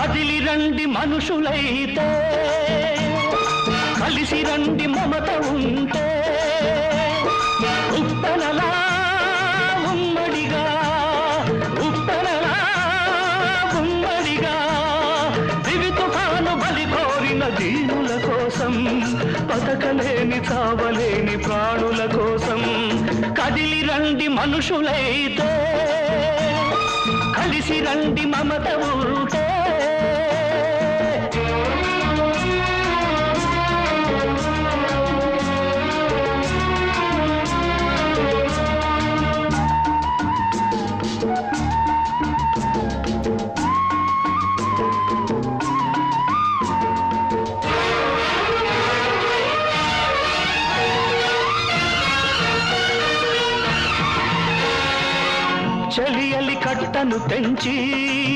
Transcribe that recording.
కదిలి రండి మనుషులైతే, కలిసి రండి మమత ఉంటే, ఉప్పెనలా ఉమ్మడిగా, ఉప్పెనలా ఉమ్మడిగా, దివి తుఫాను బలి కోరిన దీనుల కోసం, బతకలేని చావలేని ప్రాణుల కోసం. కదిలి రండి మనుషులైతే, కలిసి రండి మమత ఉంటే. చలియలి కట్టను తెంచి